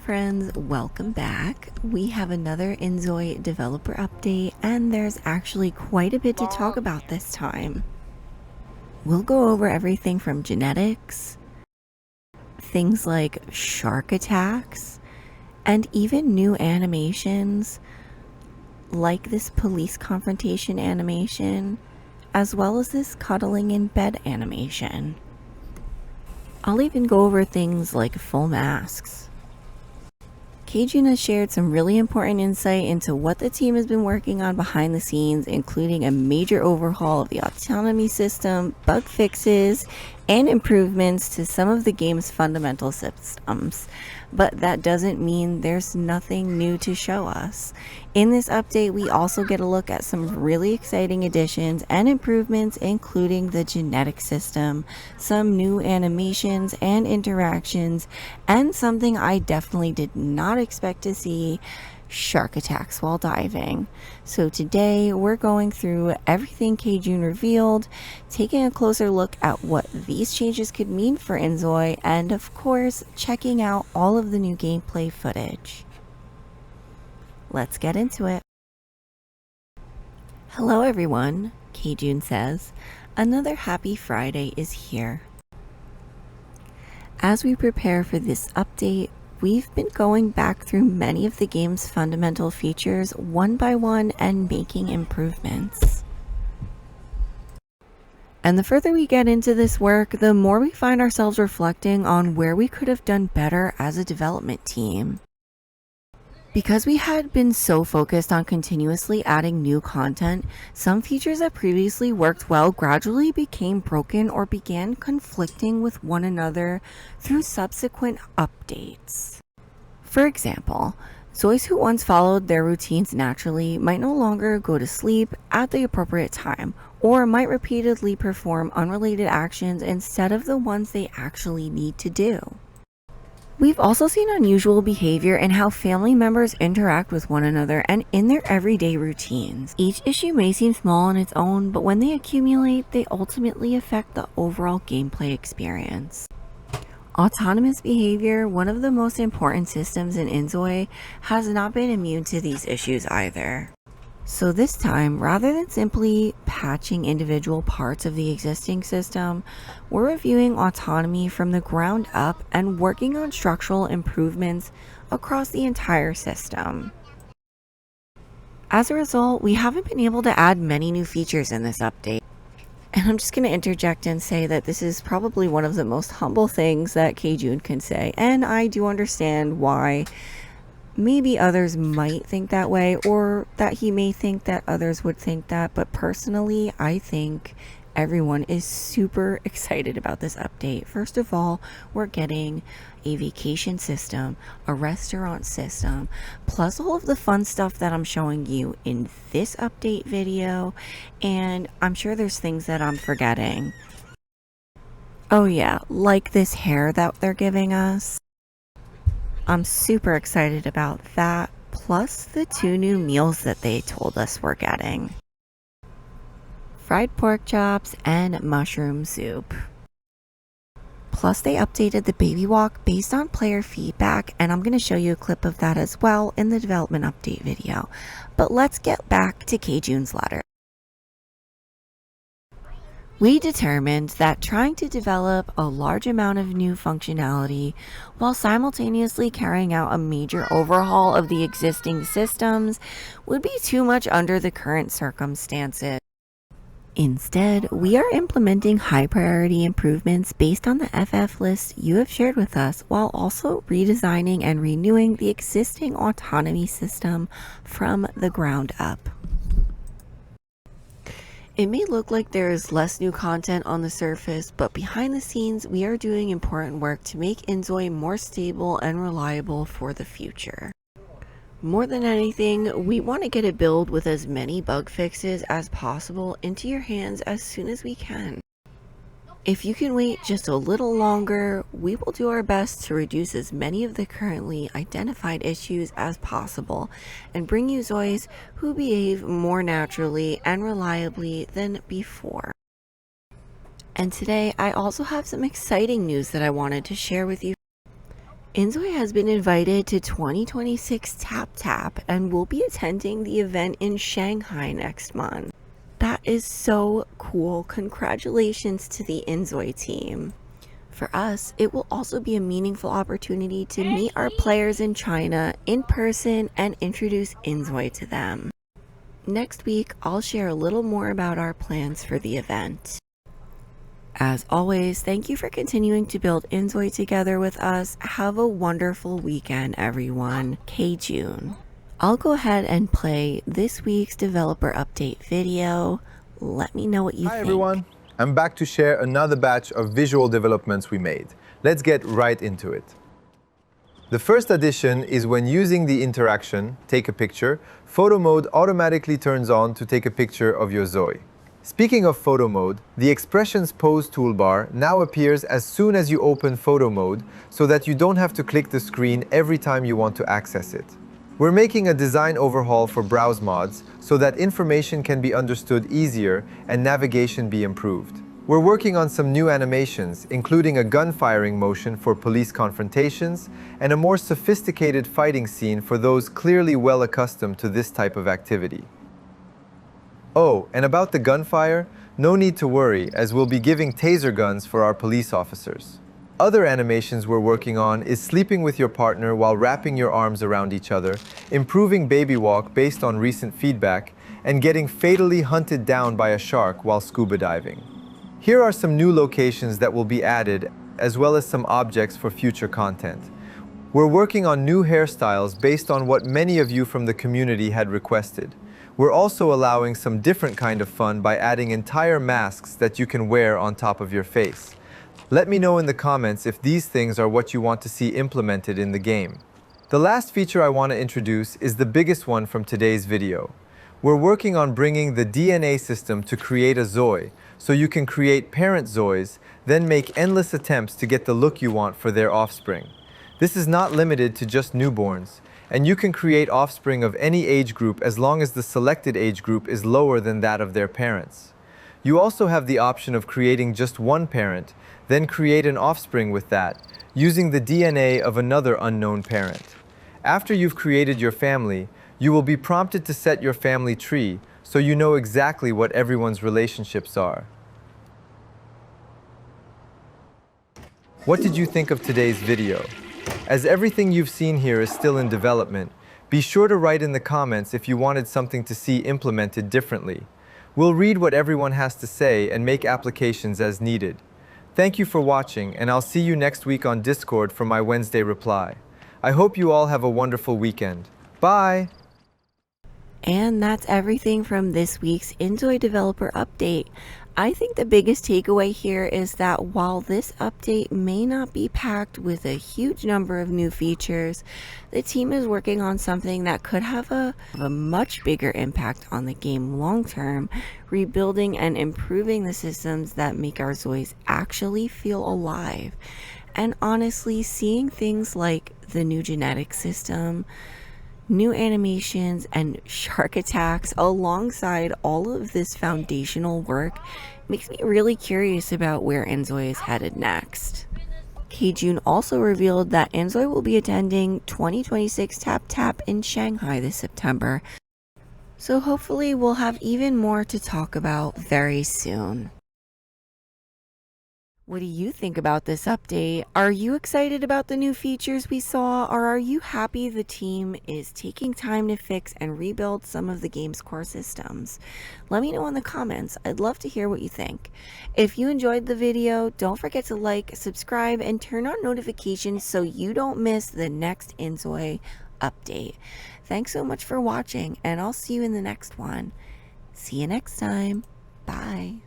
friends, welcome back. We have another inZoi developer update, and there's actually quite a bit to talk about this time. We'll go over everything from genetics, things like shark attacks, and even new animations like this police confrontation animation, as well as this cuddling in bed animation. I'll even go over things like full masks. Kjun has shared some really important insight into what the team has been working on behind the scenes, including a major overhaul of the autonomy system, bug fixes, and improvements to some of the game's fundamental systems. But that doesn't mean there's nothing new to show us. In this update, we also get a look at some really exciting additions and improvements, including the genetic system, some new animations and interactions, and something I definitely did not expect to see: shark attacks while diving. So today we're going through everything Kjun revealed, taking a closer look at what these changes could mean for inZoi, and of course checking out all of the new gameplay footage. Let's get into it. Hello everyone, Kjun says. Another happy Friday is here. As we prepare for this update, we've been going back through many of the game's fundamental features one by one and making improvements. And the further we get into this work, the more we find ourselves reflecting on where we could have done better as a development team. Because we had been so focused on continuously adding new content, some features that previously worked well gradually became broken or began conflicting with one another through subsequent updates. For example, Zois who once followed their routines naturally might no longer go to sleep at the appropriate time, or might repeatedly perform unrelated actions instead of the ones they actually need to do. We've also seen unusual behavior in how family members interact with one another and in their everyday routines. Each issue may seem small on its own, but when they accumulate, they ultimately affect the overall gameplay experience. Autonomous behavior, one of the most important systems in inZoi, has not been immune to these issues either. So this time, rather than simply patching individual parts of the existing system, we're reviewing autonomy from the ground up and working on structural improvements across the entire system. As a result, we haven't been able to add many new features in this update. And I'm just going to interject and say that this is probably one of the most humble things that Kjun can say, and I do understand why maybe others might think that way, or that he may think that others would think that, but personally I think everyone is super excited about this update. First of all, we're getting a vacation system, a restaurant system, plus all of the fun stuff that I'm showing you in this update video, and I'm sure there's things that I'm forgetting. Oh yeah, like this hair that they're giving us. I'm super excited about that, plus the 2 new meals that they told us we're getting: fried pork chops and mushroom soup. Plus they updated the baby walk based on player feedback, and I'm going to show you a clip of that as well in the development update video. But let's get back to Kjun's letter. We determined that trying to develop a large amount of new functionality while simultaneously carrying out a major overhaul of the existing systems would be too much under the current circumstances. Instead, we are implementing high priority improvements based on the FF list you have shared with us, while also redesigning and renewing the existing autonomy system from the ground up. It may look like there is less new content on the surface, but behind the scenes, we are doing important work to make inZoi more stable and reliable for the future. More than anything, we want to get a build with as many bug fixes as possible into your hands as soon as we can. If you can wait just a little longer, we will do our best to reduce as many of the currently identified issues as possible and bring you Zois who behave more naturally and reliably than before. And today I also have some exciting news that I wanted to share with you. inZoi has been invited to 2026 Tap Tap and will be attending the event in Shanghai next month. That is so cool. Congratulations to the inZoi team. For us, it will also be a meaningful opportunity to meet our players in China in person and introduce inZoi to them. Next week, I'll share a little more about our plans for the event. As always, thank you for continuing to build inZoi together with us. Have a wonderful weekend, everyone. Kjun. I'll go ahead and play this week's developer update video. Let me know what you think. Hi everyone, I'm back to share another batch of visual developments we made. Let's get right into it. The first addition is when using the interaction, take a picture, photo mode automatically turns on to take a picture of your Zoi. Speaking of photo mode, the expressions pose toolbar now appears as soon as you open photo mode so that you don't have to click the screen every time you want to access it. We're making a design overhaul for browse mods so that information can be understood easier and navigation be improved. We're working on some new animations, including a gun firing motion for police confrontations and a more sophisticated fighting scene for those clearly well accustomed to this type of activity. Oh, and about the gunfire, no need to worry, as we'll be giving taser guns for our police officers. Other animations we're working on is sleeping with your partner while wrapping your arms around each other, improving baby walk based on recent feedback, and getting fatally hunted down by a shark while scuba diving. Here are some new locations that will be added, as well as some objects for future content. We're working on new hairstyles based on what many of you from the community had requested. We're also allowing some different kind of fun by adding entire masks that you can wear on top of your face. Let me know in the comments if these things are what you want to see implemented in the game. The last feature I want to introduce is the biggest one from today's video. We're working on bringing the DNA system to create a Zoi, so you can create parent Zois, then make endless attempts to get the look you want for their offspring. This is not limited to just newborns, and you can create offspring of any age group as long as the selected age group is lower than that of their parents. You also have the option of creating just one parent, then create an offspring with that, using the DNA of another unknown parent. After you've created your family, you will be prompted to set your family tree so you know exactly what everyone's relationships are. What did you think of today's video? As everything you've seen here is still in development, be sure to write in the comments if you wanted something to see implemented differently. We'll read what everyone has to say and make applications as needed. Thank you for watching, and I'll see you next week on Discord for my Wednesday reply. I hope you all have a wonderful weekend. Bye! And that's everything from this week's inZoi developer update. I think the biggest takeaway here is that while this update may not be packed with a huge number of new features, the team is working on something that could have a much bigger impact on the game long term, rebuilding and improving the systems that make our Zois actually feel alive. And honestly, seeing things like the new genetic system, new animations, and shark attacks alongside all of this foundational work makes me really curious about where inZoi is headed next. Kjun also revealed that inZoi will be attending 2026 Tap Tap in Shanghai this September, so hopefully we'll have even more to talk about very soon. What do you think about this update? Are you excited about the new features we saw, or are you happy the team is taking time to fix and rebuild some of the game's core systems? Let me know in the comments. I'd love to hear what you think. If you enjoyed the video, don't forget to like, subscribe, and turn on notifications so you don't miss the next inZoi update. Thanks so much for watching, and I'll see you in the next one. See you next time. Bye.